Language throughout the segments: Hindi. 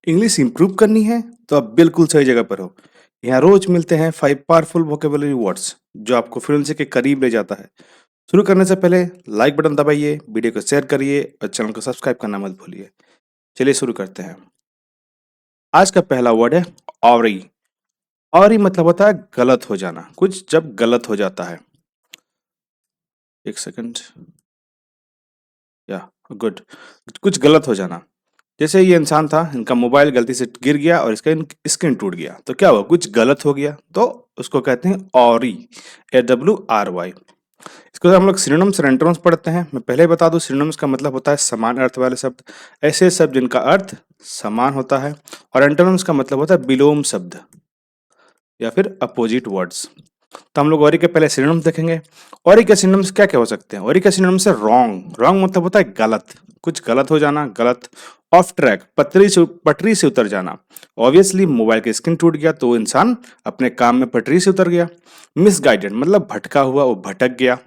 इंग्लिश इंप्रूव करनी है तो आप बिल्कुल सही जगह पर हो। यहाँ रोज मिलते हैं 5 पावरफुल वोकेबुलरी वर्ड्स जो आपको फ्लुएंसी के करीब ले जाता है। शुरू करने से पहले लाइक बटन दबाइए, वीडियो को शेयर करिए और चैनल को सब्सक्राइब करना मत भूलिए। चलिए शुरू करते हैं। आज का पहला वर्ड है ऑरी। ऑरी मतलब होता है गलत हो जाना, कुछ जब गलत हो जाता है। एक सेकंड, या गुड, कुछ गलत हो जाना। जैसे ये इंसान था, इनका मोबाइल गलती से गिर गया और इसका स्क्रीन टूट गया, तो क्या हुआ, कुछ गलत हो गया, तो उसको कहते हैं ऑरी, AWRY। इसको हम लोग सिनोनिम्स और एंटोनिम्स पढ़ते हैं। मैं पहले बता दूं, सिनोनिम्स का मतलब होता है समान अर्थ वाले शब्द, ऐसे शब्द जिनका अर्थ समान होता है, और एंटोनिम्स का मतलब होता है विलोम शब्द या फिर अपोजिट वर्ड्स। तो हम लोग ओरी के पहले सिनोनिम्स देखेंगे। ओरी के सिनोनिम्स क्या क्या हो सकते हैं? ओरी के सिनोनिम्स है रॉन्ग। रॉन्ग मतलब होता है गलत, कुछ गलत हो जाना, गलत। ऑफ ट्रैक, पटरी से उतर जाना। ऑब्वियसली मोबाइल की स्क्रीन टूट गया तो वो इंसान अपने काम में पटरी से उतर गया। मिसगाइडेड मतलब भटका हुआ, वो भटक गया।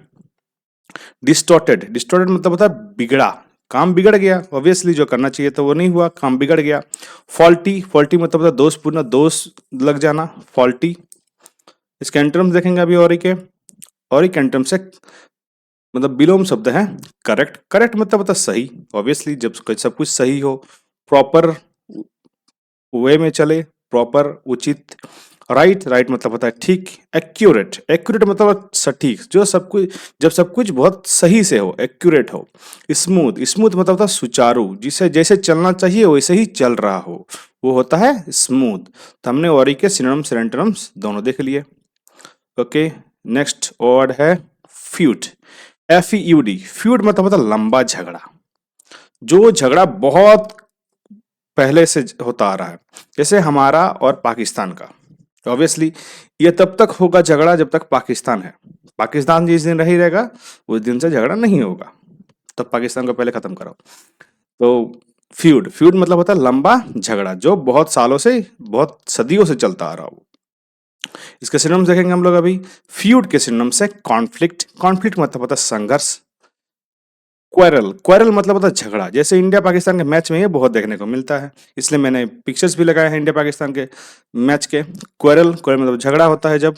डिस्टॉर्टेड, डिस्टॉर्टेड मतलब होता है बिगड़ा, काम बिगड़ गया, ऑब्वियसली जो करना चाहिए तो वो नहीं हुआ, काम बिगड़ गया। फॉल्टी, फॉल्टी मतलब होता है दोषपूर्ण, दोष लग जाना, फॉल्टी। इसके एंटोनिम्स देखेंगे अभी ओरी के। ओरी के एंटोनिम्स से मतलब विलोम शब्द है करेक्ट। करेक्ट मतलब होता है सही, ऑब्वियसली जब सब कुछ सही हो, प्रॉपर वे में चले, प्रॉपर उचित। राइट, राइट मतलब होता है ठीक। एक्यूरेट, एक्यूरेट मतलब सटीक, जो सब कुछ, जब सब कुछ बहुत सही से हो, एक्यूरेट हो। स्मूथ, स्मूथ मतलब होता है सुचारू, जिसे जैसे चलना चाहिए वैसे ही चल रहा हो, वो होता है स्मूथ। तो हमने ओरी के सिनोनिम्स और एंटोनिम्स दोनों देख लिए। ओके, नेक्स्ट वर्ड है फ्यूड। FEUD, फ्यूड मतलब होता है लंबा झगड़ा, जो झगड़ा बहुत पहले से होता आ रहा है, जैसे हमारा और पाकिस्तान का। ऑब्वियसली ये तब तक होगा झगड़ा जब तक पाकिस्तान है। पाकिस्तान जिस दिन रही रहेगा उस दिन से झगड़ा नहीं होगा, तब पाकिस्तान को पहले खत्म करो। तो फ्यूड, फ्यूड मतलब होता है लंबा झगड़ा, जो बहुत सालों से, बहुत सदियों से चलता आ रहा हो। इसके सिनोनिम्स देखेंगे हम लोग अभी। फ्यूड के सिनोनिम्स है कॉन्फ्लिक्ट। कॉन्फ्लिक्ट मतलब होता है संघर्ष। क्वेरल, क्वेरल मतलब होता है झगड़ा, जैसे इंडिया पाकिस्तान के मैच में ये बहुत देखने को मिलता है, इसलिए मैंने पिक्चर्स भी लगाए हैं इंडिया पाकिस्तान के मैच के। क्वेरल, क्वेरल मतलब झगड़ा होता है जब।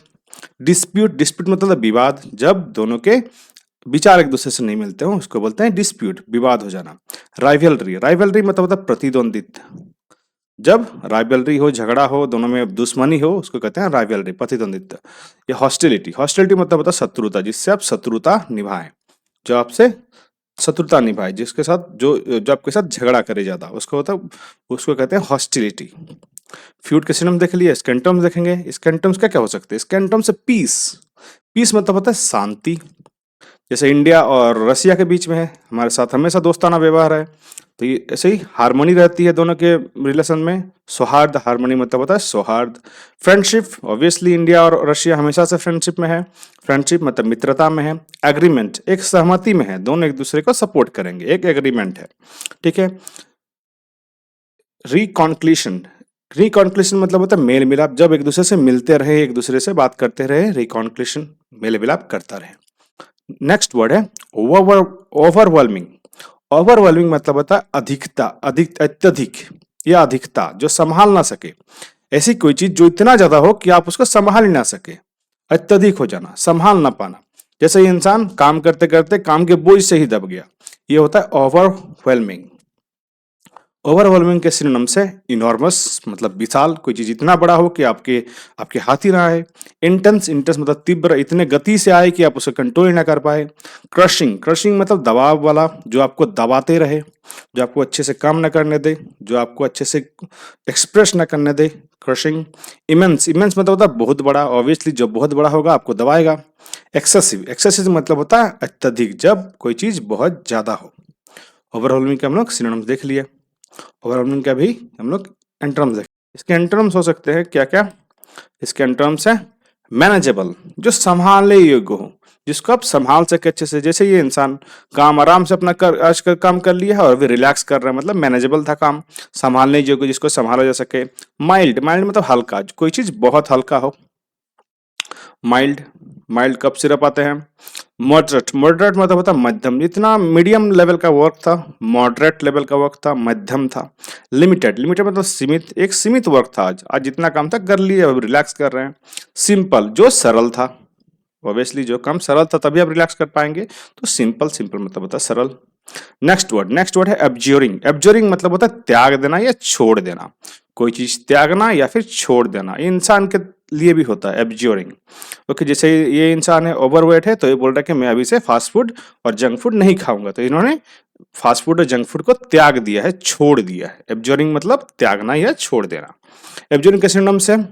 डिस्प्यूट, डिस्प्यूट मतलब विवाद, जब दोनों के विचार एक दूसरे से नहीं मिलते हो उसको बोलते हैं डिस्प्यूट, विवाद हो जाना। राइवलरी, राइवलरी मतलब होता है प्रतिद्वंदित्व, जब राइवलरी हो, झगड़ा हो, दोनों में दुश्मनी हो, उसको कहते हैं राइवलरी, प्रतिद्वंदित्व। ये हॉस्टिलिटी, हॉस्टिलिटी मतलब होता है शत्रुता, जिससे आप शत्रुता निभाएं, जो आपसे शत्रुता निभाए, जिसके साथ जो आपके साथ झगड़ा करे ज्यादा, उसको होता है, उसको कहते हैं हॉस्टिलिटी। फ्यूड के सिनोनिम देख लिए, स्केंटम्स देखेंगे। स्केंटम्स क्या क्या हो सकते हैं? स्केंटम्स से पीस, पीस मतलब होता है शांति, जैसे इंडिया और रसिया के बीच में है, हमारे साथ हमेशा दोस्ताना व्यवहार है, तो ये ऐसे ही हारमोनी रहती है दोनों के रिलेशन में। सौहार्द, हारमोनी मतलब होता है सौहार्द। फ्रेंडशिप, ऑब्वियसली इंडिया और रशिया हमेशा से फ्रेंडशिप में है, फ्रेंडशिप मतलब मित्रता में है। एग्रीमेंट, एक सहमति में है, दोनों एक दूसरे को सपोर्ट करेंगे, एक एग्रीमेंट है, ठीक है। रिकॉन्क्लिशन, रिकॉन्क्लिशन मतलब होता है मेल मिलाप, जब एक दूसरे से मिलते रहे, एक दूसरे से बात करते रहे, रिकॉन्क्लिशन, मेल मिलाप करता रहे। नेक्स्ट वर्ड है ओवरवेलमिंग। ओवरवेलमिंग मतलब होता है अधिकता, अधिक, अत्यधिक या अधिकता, जो संभाल ना सके, ऐसी कोई चीज जो इतना ज्यादा हो कि आप उसको संभाल ही ना सके। अत्यधिक हो जाना, संभाल ना पाना, जैसे ये इंसान काम करते करते काम के बोझ से ही दब गया, ये होता है ओवरवेलमिंग। ओवरवेलमिंग के सिनोनिम्स है इनॉर्मस मतलब विशाल, कोई चीज इतना बड़ा हो कि आपके आपके हाथ ही ना आए। इंटेंस, इंटेंस मतलब तीव्र, इतने गति से आए कि आप उसे कंट्रोल ही ना कर पाए। क्रशिंग, क्रशिंग मतलब दबाव वाला, जो आपको दबाते रहे, जो आपको अच्छे से काम ना करने दे, जो आपको अच्छे से एक्सप्रेस ना करने दे, क्रशिंग। इमेंस, इमेंस मतलब होता है बहुत बड़ा, ऑब्वियसली जो बहुत बड़ा होगा आपको दबाएगा। एक्सेसिव, एक्सेसिव मतलब होता है अत्यधिक, जब कोई चीज बहुत ज्यादा हो। ओवरवेलमिंग के हम लोग सिनोनिम्स देख लिए, ओवरऑल का भी हम लोग एंटोनिम्स देखें। इसके एंटोनिम्स हो सकते हैं क्या क्या? इसके एंटोनिम्स है मैनेजेबल, जो संभालने योग्य हो, जिसको आप संभाल सके अच्छे से, जैसे ये इंसान काम आराम से अपना आज का काम कर लिया है और अभी रिलैक्स कर रहा है, मतलब मैनेजेबल था काम, संभालने योग्य, जिसको संभाला जा सके। माइल्ड, माइल्ड मतलब हल्का, कोई चीज बहुत हल्का हो। माइल्ड, माइल्ड कफ सिरप आते हैं। मॉडरेट, मॉडरेट मतलब होता है मध्यम, इतना मीडियम लेवल का वर्क था, मॉडरेट लेवल का वर्क था, मध्यम था। लिमिटेड, लिमिटेड मतलब सीमित, एक सीमित वर्क था, आज आज जितना काम था कर लिए, अब रिलैक्स कर रहे हैं। सिंपल, जो सरल था, ऑब्वियसली जो काम सरल था तभी आप रिलैक्स कर पाएंगे, तो सिंपल, सिंपल मतलब होता है सरल। नेक्स्ट वर्ड है एब्ज्योरिंग, एब्ज्योरिंग मतलब होता है त्याग देना या छोड़ देना, कोई चीज त्यागना या फिर छोड़ देना, ये इंसान के लिए भी होता है एब्ज्योरिंग। ओके, जैसे ये इंसान है ओवरवेट है, तो ये बोल रहा है कि मैं अभी से फास्ट फूड और जंक फूड नहीं खाऊंगा, तो इन्होंने फास्ट फूड और जंक फूड को त्याग दिया है, छोड़ दिया है। एब्ज्योरिंग मतलब त्यागना या छोड़ देना। एब्ज्योरिंग के सिनोनिम्स है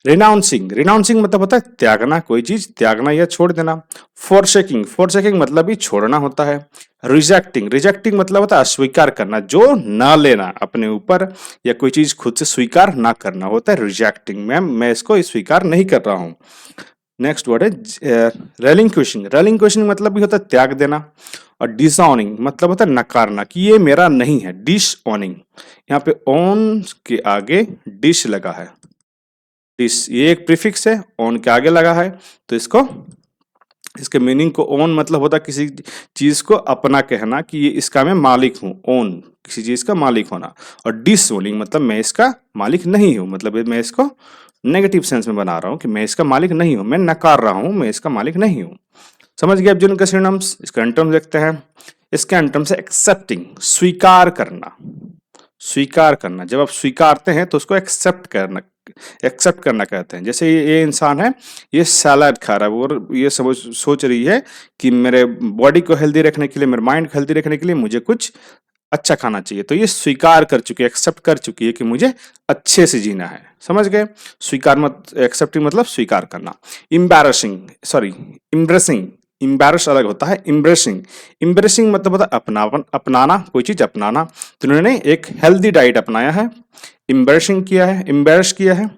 रिनाउंसिंग, रिनाउंसिंग मतलब होता है त्यागना, कोई चीज त्यागना या छोड़ देना। फोरसेकिंग, फोरसेकिंग मतलब भी छोड़ना होता है। रिजेक्टिंग, रिजेक्टिंग मतलब होता है अस्वीकार करना, जो ना लेना अपने ऊपर या कोई चीज खुद से स्वीकार ना करना होता है रिजेक्टिंग, मैं इसको स्वीकार नहीं कर रहा हूं। नेक्स्ट वर्ड है रेलिंक्विशिंग, रेलिंक्विशिंग मतलब भी होता है त्याग देना। और डिसऑनिंग मतलब होता है नकारना, कि ये मेरा नहीं है, डिसऑनिंग, यहाँ पे ऑन के आगे डिश लगा है, डिस ये एक प्रीफिक्स है, ऑन के आगे लगा है, तो इसको, इसके मीनिंग को, ओन मतलब होता है किसी चीज को अपना कहना, कि ये इसका मैं मालिक हूँ, ओन किसी चीज का मालिक होना। और डिसओनिंग मतलब मैं इसका मालिक नहीं हूँ, मतलब मैं इसको नेगेटिव सेंस में बना रहा हूँ कि मैं इसका मालिक नहीं हूँ, मैं नकार रहा हूँ, मैं इसका मालिक नहीं हूँ। समझ गए अब जो इनका सिनोनिम्स, इसका एंटोनिम देखते हैं। इसके एंटोनिम्स है एक्सेप्टिंग, स्वीकार करना, स्वीकार करना, जब आप स्वीकारते हैं तो उसको एक्सेप्ट करना, एक्सेप्ट करना कहते हैं। जैसे ये इंसान है, ये सलाद खा रहा है और ये समझ सोच रही है कि मेरे बॉडी को हेल्दी रखने के लिए, मेरे माइंड को हेल्दी रखने के लिए मुझे कुछ अच्छा खाना चाहिए, तो ये स्वीकार कर चुकी है, एक्सेप्ट कर चुकी है कि मुझे अच्छे से जीना है। समझ गए, स्वीकार मत, एक्सेप्टिंग मतलब स्वीकार करना। इम्बैरसिंग, सॉरी इम्ब्रेसिंग, इम्बैरस अलग होता है, इम्ब्रेसिंग, इम्ब्रेसिंग मतलब होता है अपनापन, अपनाना, कोई चीज अपनाना। तो उन्होंने एक हेल्दी डाइट अपनाया है, इम्बैरसिंग किया है, इम्बैरस किया है,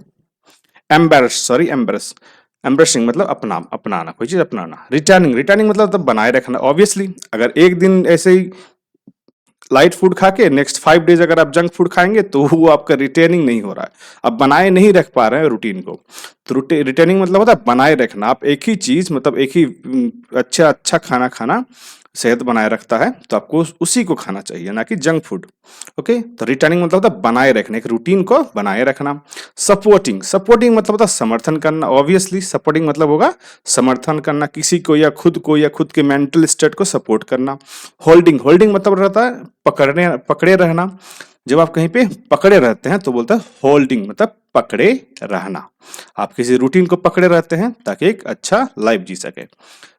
एम्बेरस, सॉरी एम्बेरस, एम्ब्रेसिंग मतलब अपनाना, कोई चीज अपनाना। रिटर्निंग, रिटर्निंग मतलब तो बनाए रखना, ऑब्वियसली अगर एक दिन ऐसे ही लाइट फूड खा के नेक्स्ट 5 डेज अगर आप जंक फूड खाएंगे तो वो आपका रिटेनिंग नहीं हो रहा है, आप बनाए नहीं रख पा रहे हैं रूटीन को। तो रिटेनिंग मतलब होता है बनाए रखना, आप एक ही चीज मतलब एक ही अच्छा अच्छा खाना खाना सेहत बनाए रखता है, तो आपको उसी को खाना चाहिए, ना कि जंक फूड। ओके, तो रिटर्निंग मतलब होता है बनाए रखने, एक रूटीन को बनाए रखना। सपोर्टिंग, सपोर्टिंग मतलब होता है समर्थन करना, ऑब्वियसली सपोर्टिंग मतलब होगा समर्थन करना, किसी को या खुद के मेंटल स्टेट को सपोर्ट करना। होल्डिंग, होल्डिंग मतलब रहता है पकड़ने, पकड़े रहना, जब आप कहीं पे पकड़े रहते हैं तो बोलते हैं होल्डिंग, मतलब पकड़े रहना, आप किसी रूटीन को पकड़े रहते हैं ताकि एक अच्छा लाइफ जी सके।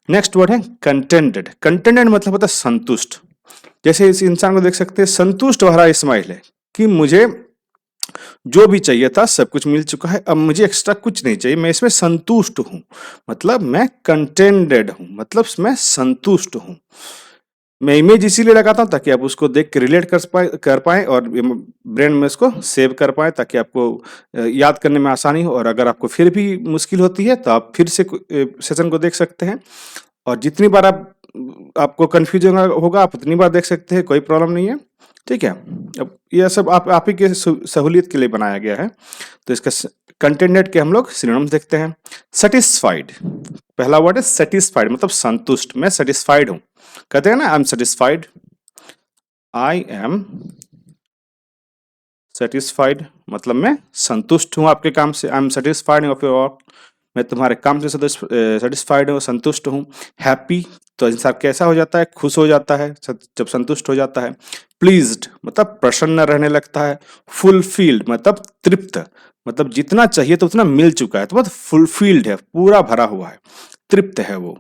नेक्स्ट वर्ड है कंटेंटेड, कंटेंटेड मतलब होता है संतुष्ट। जैसे इस इंसान को देख सकते हैं, संतुष्ट भरा स्माइल है, कि मुझे जो भी चाहिए था सब कुछ मिल चुका है, अब मुझे एक्स्ट्रा कुछ नहीं चाहिए, मैं इसमें संतुष्ट हूं, मतलब मैं कंटेंटेड हूं, मतलब मैं संतुष्ट हूं। मैं इमेज इसीलिए लगाता हूँ ताकि आप उसको देख के रिलेट कर पाए और ब्रेन में उसको सेव कर पाए, ताकि आपको याद करने में आसानी हो। और अगर आपको फिर भी मुश्किल होती है तो आप फिर से सेशन को देख सकते हैं, और जितनी बार आपको कंफ्यूजन होगा आप उतनी बार देख सकते हैं, कोई प्रॉब्लम नहीं है। ठीक है, अब यह सब आप ही के सहूलियत के लिए बनाया गया है। तो इसका कंटेंटेड के हम लोग सिनोनिम्स देखते हैं। सेटिस्फाइड, पहला वर्ड है सेटिस्फाइड, मतलब संतुष्ट, मैं सेटिस्फाइड हूं, कहते हैं ना I am satisfied, I am satisfied मतलब मैं संतुष्ट हूं आपके काम से, I am satisfied of your work, मैं तुम्हारे काम से सेटिस्फाइड हूँ, संतुष्ट हूँ। हैप्पी, तो इंसान कैसा हो जाता है, खुश हो जाता है जब संतुष्ट हो जाता है। प्लीज्ड मतलब प्रसन्न रहने लगता है। फुलफिल्ड मतलब तृप्त, मतलब जितना चाहिए तो उतना मिल चुका है, तो मतलब फुलफिल्ड है, पूरा भरा हुआ है, तृप्त है वो।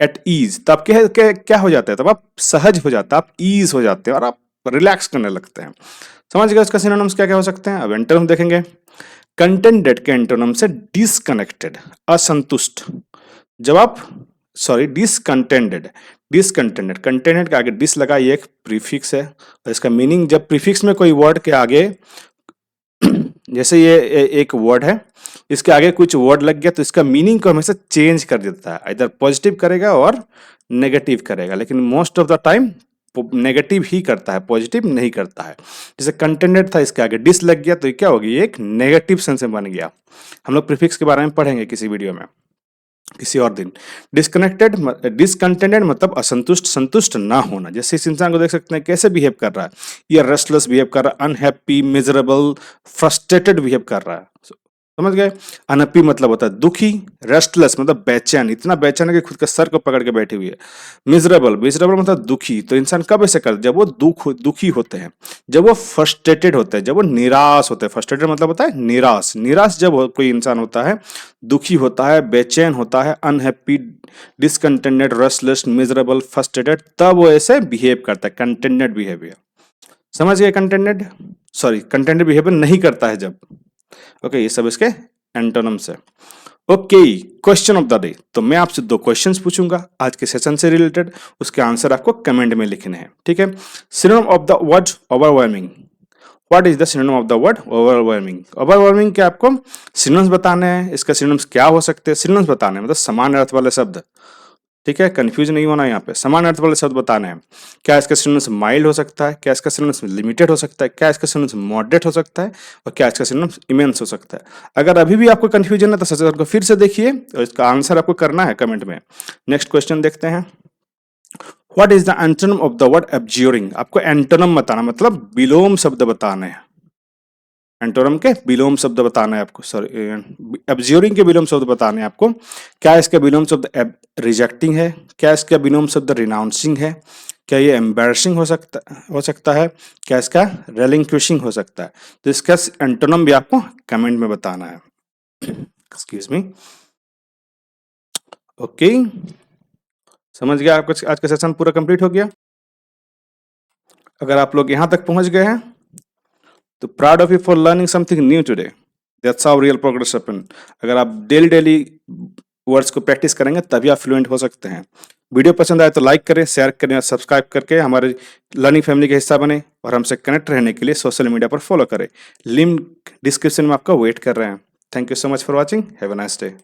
एट ईज, तब क्या हो जाता है, तब आप सहज हो जाते हैं, आप ईज हो जाते हैं और आप रिलैक्स करने लगते हैं। समझ गए उसका सिनोनिम्स क्या क्या हो सकते हैं, अब एंटोनिम देखेंगे। कंटेंटेड के एंटोनिम से डिसकनेक्टेड, असंतुष्ट, जब आप, सॉरी डिसकंटेंटेड, डिसकंटेंटेड, कंटेंटेड के आगे डिस लगा, ये एक प्रीफिक्स है, और इसका मीनिंग जब प्रीफिक्स में कोई वर्ड के आगे जैसे ये एक वर्ड है, इसके आगे कुछ वर्ड लग गया तो इसका मीनिंग को हमेशा चेंज कर देता है, इधर पॉजिटिव करेगा और नेगेटिव करेगा, लेकिन most of the time negative ही करता है, पॉजिटिव नहीं करता है। जैसे कंटेंटेड था, इसके आगे डिस लग गया तो ये क्या होगी, ये एक नेगेटिव सेंस में बन गया। हम लोग प्रीफिक्स के बारे में पढ़ेंगे किसी वीडियो में, किसी और दिन। डिसकंटेंटेड मतलब असंतुष्ट, संतुष्ट ना होना। जैसे इस इंसान को देख सकते हैं कैसे बिहेव कर रहा है, ये रेस्टलेस बिहेव कर रहा है, अनहैप्पी, मिजरेबल, फ्रस्ट्रेटेड बिहेव कर रहा है। समझ गए। अनहैप्पी मतलब होता है दुखी, रेस्टलेस मतलब बेचैन, इतना बेचैन है कि खुद के सर को पकड़ के बैठी हुई है। मिजरेबल, मिजरेबल मतलब दुखी। तो इंसान कब ऐसे कर, जब वो दुखी होते हैं, जब वो फ्रस्ट्रेटेड होते हैं, जब वो निराश होते हैं। फ्रस्ट्रेटेड मतलब होता है निराश। निराश जब कोई इंसान होता है, दुखी होता है, बेचैन होता है, unhappy, discontented, restless, miserable, frustrated, तब वो ऐसे बिहेव करता है, कंटेंटेड बिहेवियर। समझ गए। कंटेंटेड, सॉरी, कंटेंटेड बिहेवियर नहीं करता है जब। ओके, ये सब इसके एंटोनिम्स है। Okay, question of the day. तो मैं आपसे 2 क्वेश्चंस पूछूंगा आज के सेशन से रिलेटेड, उसके आंसर आपको कमेंट में लिखने हैं, ठीक है। Synonym of the word overwhelming. What is the synonym of the word overwhelming? Overwhelming के आपको सिनोनिम्स बताने हैं, इसका सिनोनिम्स क्या हो सकते हैं, सिनोनिम्स बताने हैं, मतलब समान अर्थ वाले शब्द, ठीक है। कंफ्यूज नहीं होना, यहाँ पे समान अर्थ वाले शब्द बताने हैं। क्या इसका सिनोनिम्स माइल्ड हो सकता है, क्या इसका सिनोनिम्स लिमिटेड हो सकता है, क्या इसका सिनोनिम्स मॉडरेट हो सकता है, और क्या इसका सिनोनिम्स इमेंस हो सकता है। अगर अभी भी आपको कंफ्यूजन है तो सेशन को फिर से देखिए और इसका आंसर आपको करना है कमेंट में। नेक्स्ट क्वेश्चन देखते हैं। What is the antonym of the word abjuring? आपको एंटोनिम बताना, मतलब विलोम शब्द बताने हैं। एंटोनिम के विलोम शब्द बताना है आपको, सॉरी, एब्ज्यूरिंग के विलोम शब्द बताने हैं आपको। क्या इसका विलोम शब्द रिजेक्टिंग है, क्या इसका विलोम शब्द रिनाउंसिंग है, क्या ये एम्बैरसिंग हो सकता है, क्या इसका रेलिंक्विशिंग हो सकता है। तो इसका एंटोनिम भी आपको कमेंट में बताना है। Excuse me. ओके, समझ गया आपका आज का सेशन पूरा कंप्लीट हो गया। अगर आप लोग यहाँ तक पहुंच गए हैं तो proud of you for learning something new today. That's how real progress happen. अगर आप डेली डेली वर्ड्स को प्रैक्टिस करेंगे तभी आप फ्लुएंट हो सकते हैं। वीडियो पसंद आए तो लाइक करें, शेयर करें और सब्सक्राइब करके हमारे लर्निंग फैमिली का हिस्सा बने, और हमसे कनेक्ट रहने के लिए सोशल मीडिया पर फॉलो करें। लिंक डिस्क्रिप्शन में आपका वेट कर रहे हैं। Thank you so much for watching. Have a nice day.